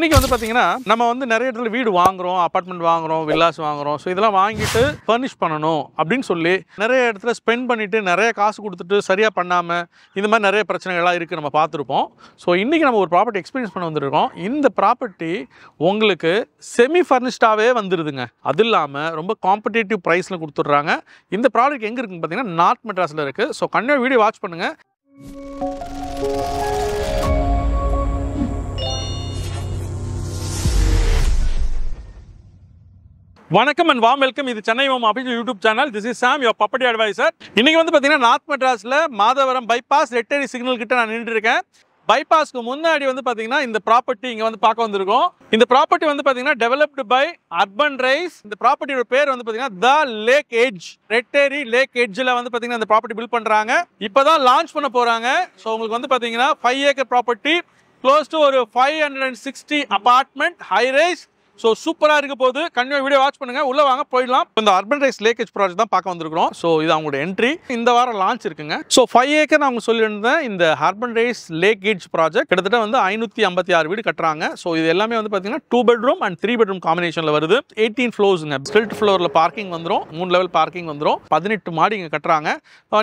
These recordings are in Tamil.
இன்னைக்கு வந்து பாத்தீங்கன்னா நம்ம வந்து நிறைய இடத்துல வீடு வாங்குறோம், அபார்ட்மெண்ட் வாங்குறோம், வில்லாஸ் வாங்குறோம். ஸோ இதெல்லாம் வாங்கிட்டு ஃபர்னிஷ் பண்ணணும் அப்படின்னு சொல்லி நிறைய இடத்துல ஸ்பெண்ட் பண்ணிட்டு நிறைய காசு கொடுத்துட்டு சரியா பண்ணாம இந்த மாதிரி நிறைய பிரச்சனைகள்லாம் இருக்கு, நம்ம பார்த்துருப்போம். ஸோ இன்னைக்கு நம்ம ஒரு ப்ராப்பர்ட்டி எக்ஸ்பீரியன்ஸ் பண்ண வந்திருக்கோம். இந்த ப்ராப்பர்ட்டி உங்களுக்கு செமி ஃபர்னிஷ்டாவே வந்துருதுங்க. அது இல்லாம ரொம்ப காம்படிட்டிவ் ப்ரைஸ்ல கொடுத்துட்றாங்க. இந்த ப்ராடக்ட் எங்க இருக்குன்னு பார்த்தீங்கன்னா நார்த் மெட்ராஸ்ல இருக்கு. ஸோ கண்டிப்பாக வீடியோ வாட்ச் பண்ணுங்க. வணக்கம் அண்ட் வார்ம் வெல்கம். இது Chennai home office YouTube channel. This is Sam, your property advisor. இன்னைக்கு வந்து பார்த்தீங்கன்னா நார்த் மெட்ராஸில் மாதவரம் பைபாஸ் ரெட்டேரி சிக்னல் கிட்ட நான் நின்று இருக்கேன். பைபாஸ்க்கு முன்னாடி வந்து பார்த்தீங்கன்னா இந்த ப்ராப்பர்ட்டி இங்கே வந்து பார்க்க வந்திருக்கோம். இந்த ப்ராப்பர்ட்டி வந்து பார்த்தீங்கன்னா டெவலப்டு பை அர்பன் ரைஸ். இந்த ப்ராப்பர்ட்டியோட பேர் வந்து பார்த்தீங்கன்னா த லேக் எட்ஜ், ரெட்டேரி லேக் எட்ஜில் வந்து பார்த்தீங்கன்னா இந்த ப்ராப்பர்ட்டி பில்ட் பண்ணுறாங்க. இப்போ தான் லான்ச் பண்ண போகிறாங்க. ஸோ உங்களுக்கு வந்து பார்த்தீங்கன்னா 5 ஏக்கர் ப்ராப்பர்ட்டி, க்ளோஸ் டு ஒரு 560 அபார்ட்மெண்ட், ஹை ரைஸ். ஸோ சூப்பராக இருக்க போது. கண்டிப்பாக வீடியோ வாட்ச் பண்ணுங்க. உள்ள வாங்க போயிடலாம். இந்த Urban Rise Lake Edge project தான் பார்க்க வந்திருக்கிறோம். ஸோ இது அவங்களோட என்ட்ரி. இந்த வாரம் லான்ச் இருக்குங்க. ஸோ 5 ஏக்கர் நான் அவங்க சொல்லியிருந்தேன். இந்த Urban Rise Lake Edge project கிட்டத்தட்ட வந்து 556 வீடு கட்டுறாங்க. ஸோ இது எல்லாமே வந்து பார்த்தீங்கன்னா 2 பெட்ரூம் அண்ட் 3 பெட்ரூம் காம்பினேஷனில் வருது. 18 ஃப்ளோர்ஸுங்க. ஸ்டில்ட் ஃப்ளோரில் பார்க்கிங் வந்துடும், 3 லெவல் பார்க்கிங் வந்துடும். 18 மாடி இங்கே கட்டுறாங்க.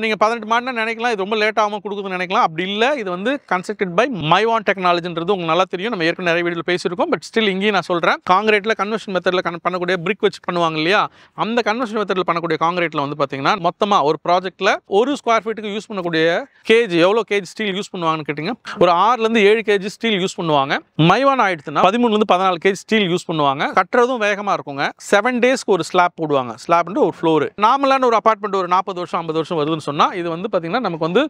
நீங்கள் 18 மாடினா நினைக்கலாம் இது ரொம்ப லேட் ஆகாமல் கொடுக்குதுன்னு நினைக்கலாம். அப்படி இல்லை, இது வந்து கன்ஸ்ட்ரக்டட் பை மைவான் டெக்னாலஜின்றது உங்களுக்கு நல்லா தெரியும். நம்ம ஏற்கனவே நிறைய வீடியோவில் பேசியிருக்கோம். பட் ஸ்டில் இங்கேயும் நான் சொல்கிறேன், காங்கிரீட்ல கன்வர்ஷன் மெத்தட்ல பண்ணக்கூடிய பிரிக் வச்சு பண்ணுவாங்க இல்லையா, அந்த கன்வர்ஷன் மெத்தட்ல பண்ணக்கூடிய காங்கிரீட்ல வந்து பாத்தீங்கன்னா மொத்தமா ஒரு ப்ராஜெக்ட்ல ஒரு ஸ்கொயர் ஃபீட்டுக்கு யூஸ் பண்ணக்கூடிய கேஜ் எவ்வளவு கேஜ் ஸ்டீல் யூஸ் பண்ணுவாங்கன்னு கேட்டீங்க, ஒரு 6 ல இருந்து 7 கேஜ் ஸ்டீல் யூஸ் பண்ணுவாங்க. மைவான் ஆயிடுச்சுன்னா 13 ல இருந்து 14 கேஜ் ஸ்டீல் யூஸ் பண்ணுவாங்க. கட்டுறதும் வேகமா இருக்குங்க. 7 டேஸ்க்கு ஒரு ஸ்லாப் போடுவாங்க. ஸ்லாப்னு ஒரு ஃப்ளோர். நார்மலான ஒரு அபார்ட்மெண்ட் ஒரு 40 வருஷம் 50 வருஷம் வருதுன்னு சொன்னா இது வந்து பாத்தீங்கன்னா நமக்கு வந்து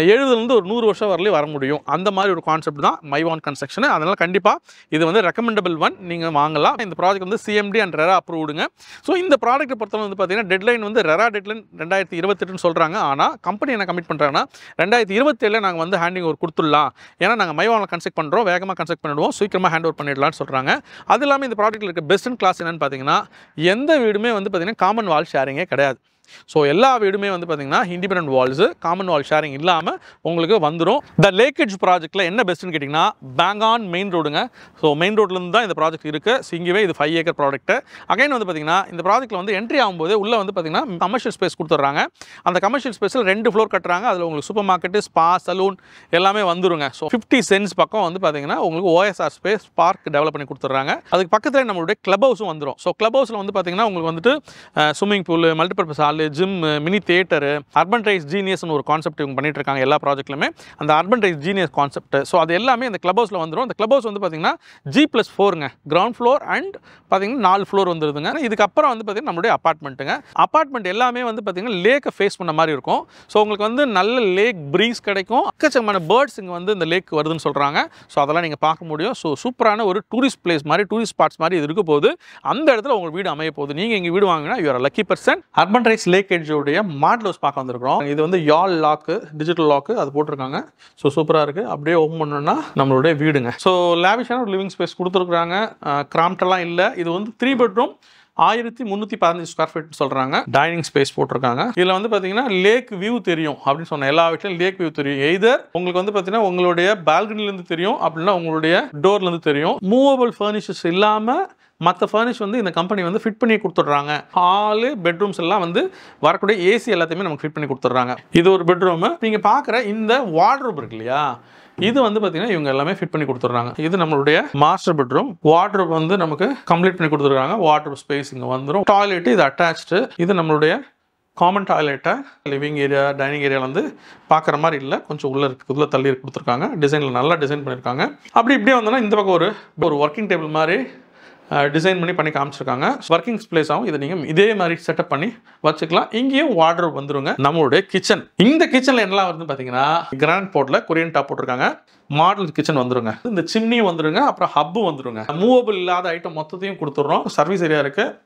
70 ல இருந்து ஒரு 100 வருஷம் வரலையும் வர முடியும். அந்த மாதிரி ஒரு கான்செப்ட் தான் மைவான் கன்ஸ்ட்ரக்ஷன். அதனால கண்டிப்பா இது வந்து ரெக்கமெண்டபிள் ஒன், நீங்க வாங்கலாம். இந்த ப்ராஜெக்ட் வந்து சிஎம்டி அண்ட் ரெரா அப்ரூவ்டுங்க. ஸோ இந்த ப்ராடக்ட்டை பொறுத்தவரை வந்து பார்த்தீங்கன்னா டெட்லைன் வந்து ரெரா டெட்லைன் 2028 சொல்கிறாங்க. ஆனால் கம்பெனி என்ன கமிட் பண்ணுறாங்கன்னா 2027 நாங்கள் வந்து ஹேண்டிங் ஓவர் கொடுத்துடலாம். ஏன்னா நாங்கள் மைவானில் கன்ஸ்ட்ரக்ட் பண்ணுறோம், வேகமாக கன்ஸ்ட்ரக்ட் பண்ணிடுவோம், சீக்கிரமாக ஹேண்ட் ஓவர் பண்ணிடலாம்னு சொல்கிறாங்க. அது இல்லாமல் இந்த ப்ராடக்ட்டில் இருக்க பெஸ்ட் இன் கிளாஸ் என்னன்னு பார்த்தீங்கன்னா எந்த வீடுமே வந்து பார்த்தீங்கன்னா காமன் வால் ஷேரிங்கே கிடையாது. ஸோ எல்லா வீடுமே வந்து பார்த்தீங்கன்னா இண்டிபெண்டன்ட் வால்ஸு, காமன் வால் ஷேரிங் இல்லாமல் உங்களுக்கு வந்துடும். த லேக் எட்ஜ் ப்ராஜெக்ட்டில் என்ன பெஸ்ட்டுன்னு கேட்டிங்கன்னா பேங்கான் மெயின் ரோடுங்க. ஸோ மெயின் ரோட்லேருந்து தான் இந்த ப்ராஜெக்ட் இருக்குது. ஸோ இங்கேவே இது 5 ஏக்கர் ப்ராஜெக்ட். அகைன் வந்து பார்த்தீங்கன்னா இந்த ப்ராஜெக்ட்டில் வந்து என்ட்ரி ஆகும்போது உள்ளே வந்து பார்த்தீங்கன்னா கமர்ஷியல் ஸ்பேஸ் கொடுத்துட்றாங்க. அந்த கமர்ஷியல் ஸ்பேஸில் 2 ஃப்ளோர் கட்டுறாங்க. அதில் உங்களுக்கு சூப்பர் மார்க்கெட்டு, ஸ்பா, சலூன் எல்லாமே வந்துருங்க. ஸோ 50 சென்ட்ஸ் பக்கம் வந்து பார்த்தீங்கன்னா உங்களுக்கு ஓஎஸ்ஆர் ஸ்பேஸ் பார்க் டெவலப் பண்ணி கொடுத்துட்றாங்க. அதுக்கு பக்கத்தில் நம்மளுடைய கிளப் ஹவுஸும் வந்துடும். ஸோ கிளப் ஹவுஸில் வந்து பார்த்தீங்கன்னா உங்களுக்கு வந்துட்டு swimming pool, multipurpose hall, gym, mini theatre, Urban Rise ஜீனியஸ்னு ஒரு கான்செப்ட் இவங்க பண்ணிட்டு இருக்காங்க எல்லா ப்ராஜெக்ட்லுமே. அந்த Urban Rise Genius concept. So அது எல்லாமே அந்த கிளப் ஹவுஸில் வந்துடும். அந்த கிளப் ஹவுஸ் வந்து பார்த்தீங்கன்னா G+4ங்க, கிரவுண்ட் ஃப்ளோர் அண்ட் பார்த்தீங்கன்னா 4 ஃப்ளோர் வந்துருதுங்க. இதுக்கப்புறம் வந்து பார்த்தீங்கன்னா நம்மளுடைய அப்பார்ட்மெண்ட்டுங்க. அப்பார்ட்மெண்ட் எல்லாமே வந்து பார்த்தீங்கன்னா லேக்கை ஃபேஸ் பண்ண மாதிரி இருக்கும். ஸோ உங்களுக்கு வந்து நல்ல லேக் ப்ரீஸ் கிடைக்கும். அக்கச்சக்கமான பேர்ட்ஸ் இங்கே வந்து இந்த லேக் வருதுன்னு சொல்கிறாங்க. ஸோ அதெல்லாம் நீங்கள் பார்க்க முடியும். ஸோ சூப்பரான ஒரு டூரிஸ்ட் பிளேஸ் மாதிரி, டூரிஸ்ட் ஸ்பாட்ஸ் மாதிரி இது இருக்க போது. அந்த இடத்துல உங்களுக்கு வீடு அமைய போகுது. நீங்கள் இங்கே வீடு வாங்கினா you are lucky person. Urban Rise Lake எட்ஜோடைய மாடல் ஹவுஸ் பார்க்க வந்திருக்கிறோம். இது வந்து யால் லாக்கு, டிஜிட்டல் லாக்கு அது போட்டிருக்காங்க. ஸோ சூப்பராக இருக்குது. அப்படியே ஓப்பன் பண்ணோன்னா நம்மளுடைய வீடுங்க. ஸோ லேவிஷான ஒரு லிவிங் ஸ்பேஸ் கொடுத்துருக்குறாங்க. கிராம்ப்டெல்லாம் இல்லை. இது வந்து 3 பெட்ரூம், 1315 ஸ்கொயர் ஃபீட் சொல்கிறாங்க. டைனிங் ஸ்பேஸ் போட்டிருக்காங்க. இதில் வந்து பார்த்தீங்கன்னா லேக் வியூ தெரியும் அப்படின்னு சொன்னேன். எல்லா வீட்லையும் லேக் வியூ தெரியும். எய்தர் உங்களுக்கு வந்து பார்த்தீங்கன்னா உங்களுடைய பால்கனிலேருந்து தெரியும், அப்படின்னா உங்களுடைய டோர்லேருந்து தெரியும். மூவபிள் ஃபர்னிச்சர்ஸ் இல்லாமல் மற்ற ஃபர்னிஷ் வந்து இந்த கம்பெனி வந்து ஃபிட் பண்ணி கொடுத்துட்றாங்க. ஹாலு, பெட்ரூம்ஸ் எல்லாம் வந்து வரக்கூடிய ஏசி எல்லாத்தையுமே நமக்கு ஃபிட் பண்ணி கொடுத்துட்றாங்க. இது ஒரு பெட்ரூமு. நீங்கள் பார்க்குற இந்த வார்ட்ரோப் இருக்கு இல்லையா, இது வந்து பார்த்தீங்கன்னா இவங்க எல்லாமே ஃபிட் பண்ணி கொடுத்துட்றாங்க. இது நம்மளுடைய மாஸ்டர் பெட்ரூம். வார்ட்ரோப் வந்து நமக்கு கம்ப்ளீட் பண்ணி கொடுத்துருக்காங்க. வார்ட்ரோப் ஸ்பேஸ் இங்கே வந்துடும். டாய்லெட் இது அட்டாச்சு. இது நம்மளுடைய காமன் டாய்லெட்டை லிவிங் ஏரியா, டைனிங் ஏரியா வந்து பார்க்குற மாதிரி இல்லை, கொஞ்சம் உள்ளே இருக்குது, உள்ளே தள்ளி கொடுத்துருக்காங்க. டிசைனில் நல்லா டிசைன் பண்ணியிருக்காங்க. அப்படி இப்படியே வந்தோன்னா இந்த பக்கம் ஒரு ஒர்க்கிங் டேபிள் மாதிரி டிசைன் பண்ணி காமிச்சிருக்காங்க. ஒர்க்கிங் ஸ்பேஸ் ஆகும். இதை நீங்கள் இதே மாதிரி செட்டப் பண்ணி வச்சுக்கலாம். இங்கேயும் வார்ட்ரோப் வந்துருங்க. நம்மளுடைய கிச்சன். இந்த கிச்சனில் என்னெல்லாம் வருதுன்னு பார்த்தீங்கன்னா கிரானைட் போர்ட்டில் கொரியன் டாப் போட்டிருக்காங்க. மாடல் கிச்சன் வந்துருங்க. இந்த சிம்னியும் வந்துருங்க. அப்புறம் ஹப்பும் வந்துருங்க. மூவபிள் இல்லாத ஐட்டம் மொத்தத்தையும் கொடுத்துட்றோம். சர்வீஸ் ஏரியா இருக்குது.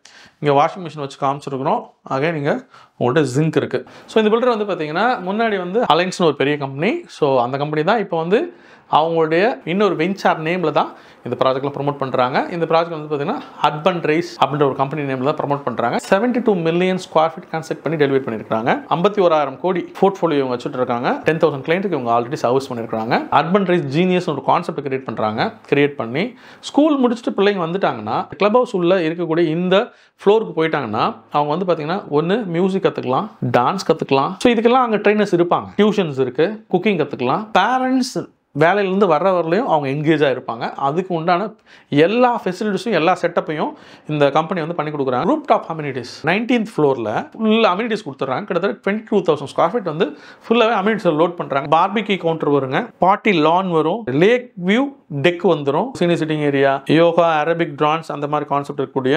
இங்கே வாஷிங் மிஷின் வச்சு காமிச்சிருக்கிறோம். ஆக நீங்கள் உங்கள்கிட்ட ஜிங்க் இருக்குது. ஸோ இந்த பில்டர் வந்து பார்த்தீங்கன்னா முன்னாடி வந்து அலைன்ஸ்னு ஒரு பெரிய கம்பெனி. ஸோ அந்த கம்பெனி தான் இப்போ வந்து அவங்களுடைய இன்னொரு வெஞ்சார் நேமில் தான் இந்த ப்ராஜெக்ட்ல ப்ரொமோட் பண்ணுறாங்க. இந்த ப்ராஜெக்ட் வந்து பார்த்தீங்கன்னா அர்பன் ரைஸ் அப்படின்ற ஒரு கம்பெனி நேமில் தான் ப்ரொமோட் பண்ணுறாங்க. 72 மில்லியன் ஸ்கொயர் ஃபீட் கன்ஸ்ட்ரக்ட் பண்ணி டெலிவரி பண்ணியிருக்காங்க. 51,000 கோடி போர்ட்ஃபோலியோ இவங்க வச்சுட்டு இருக்காங்க. 10,000 கிளைண்ட்டுக்கு இவங்க ஆல்ரெடி சர்வீஸ் பண்ணியிருக்காங்க. அர்பன் ரைஸ் ஜீனியஸ் ஒரு கான்செப்ட் கிரியேட் பண்ணி ஸ்கூல் முடிச்சுட்டு பிள்ளைங்க வந்துட்டாங்கன்னா கிளப் ஹவுஸ் உள்ள இருக்கக்கூடிய இந்த ஃப்ளோருக்கு போயிட்டாங்கன்னா அவங்க வந்து பார்த்தீங்கன்னா ஒன்று மியூசிக் கற்றுக்கலாம், டான்ஸ் கற்றுக்கலாம். ஸோ இதுக்கெல்லாம் அங்கே ட்ரைனர்ஸ் இருப்பாங்க, டியூஷன்ஸ் இருக்குது, குக்கிங் கற்றுக்கலாம். பேரண்ட்ஸ் வேலையிலேருந்து வர்ற வரலையும் அவங்க என்கேஜாக இருப்பாங்க. அதுக்கு உண்டான எல்லா ஃபெசிலிட்டிஸும் எல்லா செட்டப்பையும் இந்த கம்பெனி வந்து பண்ணி கொடுக்குறாங்க. ரூப் டாப் அம்யூனிட்டிஸ் 19th ஃப்ளோரில் ஃபுல் அம்யூனிட்டிஸ் கொடுத்துட்றாங்க. கிட்டத்தட்ட 22,000 ஸ்கொயர் ஃபீட் வந்து ஃபுல்லாகவே அம்யூனிட்டிஸ் லோட் பண்ணுறாங்க. பார்பிக்யூ கவுண்டர் வருங்க, பார்ட்டி லான் வரும், லேக் வியூ டெக் வந்துடும், senior sitting area, yoga, Arabic dance அந்த மாதிரி கான்செப்ட் இருக்கக்கூடிய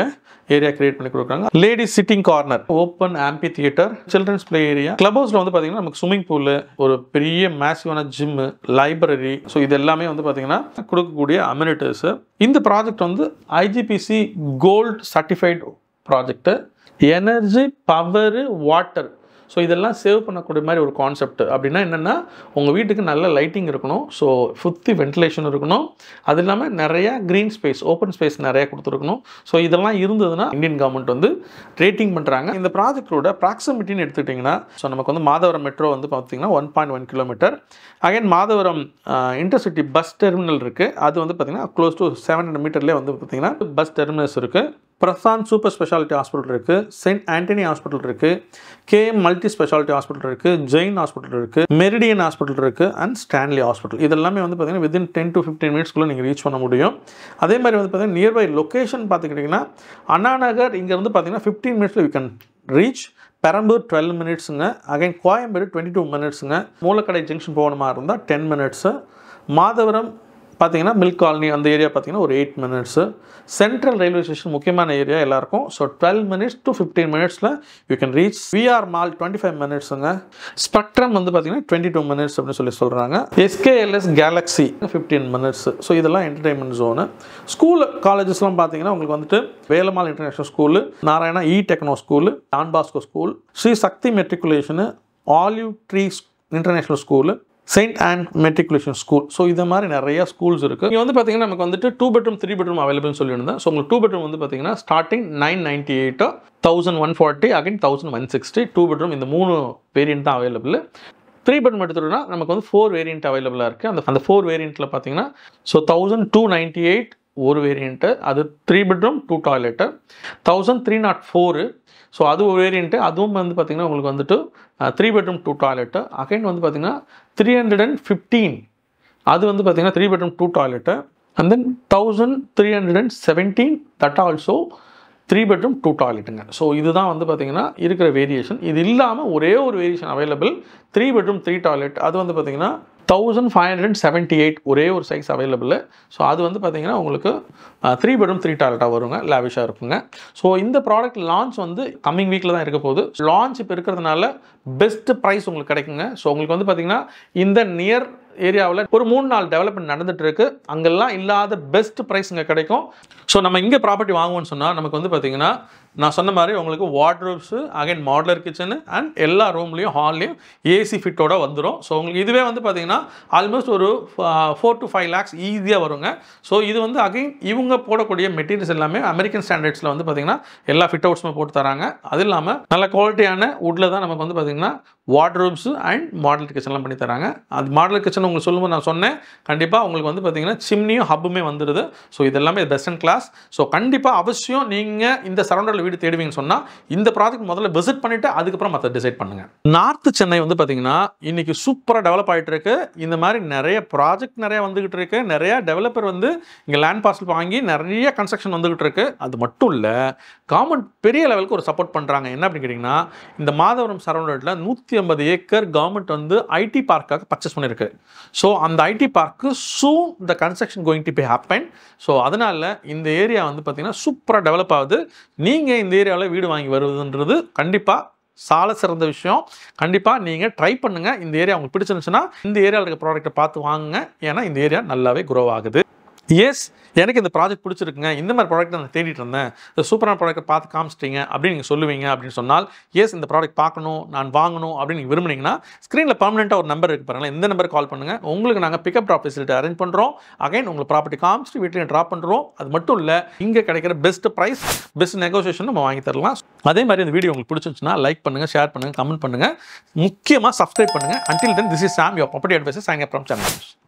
ஏரியா கிரியேட் பண்ணி கொடுக்குறாங்க. Ladies sitting corner, open amphitheatre, children's play area. Club ஹவுஸில் வந்து பார்த்தீங்கன்னா நமக்கு ஸ்விம்மிங் பூல், ஒரு பெரிய மேசிவான ஜிம்மு, லைப்ரரி, ஸோ இது எல்லாமே வந்து பார்த்தீங்கன்னா கொடுக்கக்கூடிய அம்யூனிட்டிஸ். இந்த ப்ராஜெக்ட் வந்து IGBC gold certified project. Energy, power, water, so இதெல்லாம் சேவ் பண்ணக்கூடிய மாதிரி ஒரு கான்செப்ட். அப்படின்னா என்னென்னா உங்கள் வீட்டுக்கு நல்ல லைட்டிங் இருக்கணும், ஸோ சுற்றி வென்டிலேஷன் இருக்கணும், அது இல்லாமல் நிறையா க்ரீன் ஸ்பேஸ், ஓப்பன் ஸ்பேஸ் நிறையா கொடுத்துருக்கணும். ஸோ இதெல்லாம் இருந்ததுன்னா இந்தியன் கவர்மெண்ட் வந்து ரேட்டிங் பண்ணுறாங்க. இந்த ப்ராஜெக்டோட ப்ராக்சிமிட்டின்னு எடுத்துக்கிட்டிங்கன்னா ஸோ நமக்கு வந்து மாதவரம் மெட்ரோ வந்து பார்த்திங்கன்னா 1.1 kilometre. Again Madhavaram intercity bus terminal இருக்குது, அது வந்து பார்த்திங்கன்னா க்ளோஸ் டு 700 மீட்டர்லேயே வந்து பார்த்திங்கன்னா பஸ் டெர்மினஸ் இருக்குது. பிரசாந்த் சூப்பர் ஸ்பெஷாலிட்டி ஹாஸ்பிட்டல் இருக்குது, செயின்ட் ஆண்டனி ஹாஸ்பிட்டல் இருக்குது, கேஎம் மல்டி ஸ்பெஷாலிட்டி ஹாஸ்பிட்டல் இருக்குது, ஜெயின் ஹாஸ்பிட்டல் இருக்குது, மெரிடியன் ஹாஸ்பிட்டல் இருக்குது, அண்ட் ஸ்டான்லி ஹாஸ்பிட்டல். இதெல்லாமே வந்து பார்த்திங்கன்னா வித்தின் 10 to 15 மினிட்ஸ்க்குள்ளே நீங்கள் ரீச் பண்ண முடியும். அதே மாதிரி வந்து பார்த்திங்கன்னா நியர்பை லொக்கேஷன் பார்த்துக்கிட்டிங்கன்னா அண்ணா நகர் இங்கேருந்து பார்த்திங்கன்னா 15 மினிட்ஸில் யூ கேன் ரீச். பெரம்பூர் 12 மினிட்ஸுங்க. அகைன் கோயம்பேடு 22 மினிட்ஸுங்க. மூலக்கடை ஜங்ஷன் போகணுமா இருந்தால் 10 மினிட்ஸு. மாதவரம் பார்த்தீங்கன்னா மில்க் காலனி அந்த ஏரியா பார்த்தீங்கன்னா ஒரு 8 மினிட்ஸு. சென்ட்ரல் ரயில்வே ஸ்டேஷன் முக்கியமான ஏரியா எல்லாருக்கும். ஸோ 12 மினிட்ஸ் to 15 மினிட்ஸில் you can reach. VR mall 25 மினிட்ஸுங்க. ஸ்பெக்ட்ரம் வந்து பார்த்தீங்கன்னா 22 மினிட்ஸ் அப்படின்னு சொல்கிறாங்க. SKLS Galaxy 15 minutes. ஸோ இதெல்லாம் என்டர்டைன்மெண்ட் ஜோனு. ஸ்கூல் காலேஜஸ்லாம் பார்த்தீங்கன்னா உங்களுக்கு வந்துட்டு Velammal International School, Narayana e Techno School, Don Bosco School, Sri Sakthi matriculation, Olive Tree International School, Saint Ann matriculation school. So இது மாதிரி நிறைய ஸ்கூல்ஸ் இருக்குது. இங்கே வந்து பார்த்தீங்கன்னா நமக்கு வந்துட்டு 2 bedroom 3 bedroom அவைலபிள்னு சொல்லியிருந்தேன். ஸோ உங்களுக்கு 2 bedroom வந்து பார்த்தீங்கன்னா ஸ்டார்டிங் 998, 1140, அகைன் 1160. 2 bedroom இந்த 3 வேரியன்ட் தான் அவைலபிள். 3 bedroom எடுத்துட்டோம்னா நமக்கு வந்து 4 வேரியன்ட் அவைலபிளாக இருக்குது. அந்த 4 வேரியண்ட்டில் பார்த்தீங்கன்னா ஸோ 1298 ஒரு வேரியண்ட்டு, அது 3 bedroom 2 toilet. 1304, ஸோ அது ஒரு வேரியண்ட்டு, அதுவும் வந்து பார்த்திங்கன்னா உங்களுக்கு வந்துட்டு 3 bedroom 2 toilet. அகைன் வந்து பார்த்திங்கன்னா 315, அது வந்து பார்த்திங்கன்னா 3 bedroom 2 toilet. And then 1317, that also 3 bedroom 2 toiletங்க. ஸோ இதுதான் வந்து பார்த்திங்கன்னா இருக்கிற வேரியேஷன். இது இல்லாமல் ஒரே ஒரு வேரியேஷன் அவைலபிள் 3 bedroom 3 toilet. அது வந்து பார்த்திங்கன்னா 1578 ஒரே ஒரு சைஸ் அவைலபிள். ஸோ அது வந்து பார்த்தீங்கன்னா உங்களுக்கு 3 bedroom 3 toilet வருங்க, லேவிஷாக இருக்குங்க. ஸோ இந்த ப்ராடக்ட் லான்ச் வந்து கம்மிங் வீக்கில் தான் இருக்க போகுது. லான்ச் இப்போ இருக்கிறதுனால பெஸ்ட் ப்ரைஸ் உங்களுக்கு கிடைக்குங்க. ஸோ உங்களுக்கு வந்து பார்த்தீங்கன்னா இந்த நியர் ஏரியாவில் ஒரு 3-4 டெவலப்மெண்ட் நடந்துட்டு இருக்கு, அங்கெல்லாம் இல்லாத பெஸ்ட் ப்ரைஸ் இங்கே கிடைக்கும். ஸோ நம்ம இங்கே ப்ராப்பர்ட்டி வாங்குவோம்னு சொன்னால் நமக்கு வந்து பார்த்தீங்கன்னா நான் சொன்ன மாதிரி உங்களுக்கு wardrobes, again modular kitchen and எல்லா ரூம்லேயும் ஹால்லையும் ஏசி ஃபிட்டோட வந்துடும். ஸோ உங்களுக்கு இதுவே வந்து பார்த்தீங்கன்னா ஆல்மோஸ்ட் ஒரு 4 to 5 lakhs ஈஸியாக வருங்க. ஸோ இது வந்து அகைன் இவங்க போடக்கூடிய மெட்டீரியல்ஸ் எல்லாமே அமெரிக்கன் ஸ்டாண்டர்ட்ஸில் வந்து பார்த்தீங்கன்னா எல்லா ஃபிட் அவுட்ஸுமே போட்டு தராங்க. அது இல்லாமல் நல்ல குவாலிட்டியான வுட்டில் தான் நமக்கு வந்து பார்த்தீங்கன்னா வார்ட்ரோப்ஸு அண்ட் மாடலர் கிச்சன்லாம் பண்ணி தராங்க. அது மாடலர் கிச்சன் உங்களுக்கு சொல்லும்போது நான் சொன்னேன், கண்டிப்பாக உங்களுக்கு வந்து பார்த்தீங்கன்னா சிம்னியும் ஹப்புமே வந்துடுது. ஸோ இது எல்லாமே பெஸ்ட் அண்ட் கிளாஸ். ஸோ கண்டிப்பாக அவசியம் நீங்கள் இந்த சரௌண்டரில் வீடு தேடுவீங்கன்னு சொன்னால் இந்த ப்ராஜெக்ட் முதல்ல விசிட் பண்ணிவிட்டு அதுக்கப்புறம் மற்ற டிசைட் பண்ணுங்கள். நார்த் சென்னை வந்து பார்த்தீங்கன்னா இன்றைக்கி சூப்பராக டெவலப் ஆகிட்டு இருக்கு. இந்த மாதிரி நிறைய ப்ராஜெக்ட் நிறைய வந்துகிட்டு இருக்கு. நிறைய டெவலப்பர் வந்து இங்கே லேண்ட் பார்சல் வாங்கி நிறைய கன்ஸ்ட்ரக்ஷன் வந்துகிட்டு இருக்கு. அது மட்டும் இல்லை, கவர்மெண்ட் பெரிய லெவலுக்கு ஒரு சப்போர்ட் பண்ணுறாங்க. என்ன அப்படின்னு கேட்டிங்கன்னா இந்த மாதவரம் சரௌண்டடில் 150 ஏக்கர் கவர்மெண்ட் வந்து ஐடி பார்க்காக பர்ச்சேஸ் பண்ணியிருக்கு. ஸோ அந்த ID park soon the construction going to be happen. So அதனால் இந்த ஏரியா வந்து பார்த்தீங்கன்னா சூப்பராக டெவலப் ஆகுது. நீங்கள் இந்த ஏரியாவில் வீடு வாங்கி வருவதுன்றது கண்டிப்பாக சால சிறந்த விஷயம். கண்டிப்பாக நீங்கள் ட்ரை பண்ணுங்கள். இந்த ஏரியா உங்களுக்கு பிடிச்சிருந்துச்சுன்னா இந்த ஏரியாவில் இருக்க ப்ராடக்ட்டை பார்த்து வாங்குங்க. ஏன்னா இந்த ஏரியா நல்லாவே க்ரோ ஆகுது. எஸ் எனக்கு இந்த ப்ராஜெக்ட் பிடிச்சிருக்குங்க, இந்த மாதிரி ப்ராடக்ட் நான் தேடிட்டு இருந்தேன், சூப்பரான ப்ராடக்ட்டை பார்த்து காமிச்சிட்டீங்க அப்படின்னு நீங்கள் சொல்லுவீங்க அப்படின்னு சொன்னால், எஸ் இந்த ப்ராடக்ட் பார்க்கணும், நான் வாங்கணும் அப்படின்னு நீங்கள் விரும்புனீங்கன்னா ஸ்க்ரீனில் பர்மனெண்ட்டாக ஒரு நம்பர் இருக்குது பாருங்களேன், இந்த நம்பர் கால் பண்ணுங்கள். உங்களுக்கு நாங்கள் பிக்கப் ட்ராப் ஃபெசிலிட்டி அரேஞ்ச் பண்ணுறோம். அகைன் உங்களுக்கு ப்ராப்பர்ட்டி காமிச்சிட்டு வீட்டில் ட்ராப் பண்ணுறோம். அது மட்டும் இல்லை, இங்கே கிடைக்கிற பெஸ்ட் ப்ரைஸ், பெஸ்ட் நெகோசியேஷன் நம்ம வாங்கி தரலாம். அதே மாதிரி இந்த வீடியோ உங்களுக்கு பிடிச்சிருந்துச்சுன்னா லைக் பண்ணுங்கள், ஷேர் பண்ணுங்கள், கமெண்ட் பண்ணுங்கள், முக்கியமாக சப்ஸ்கிரைப் பண்ணுங்கள். Until then, this is Sam, your property advisor, signing up from Chennai.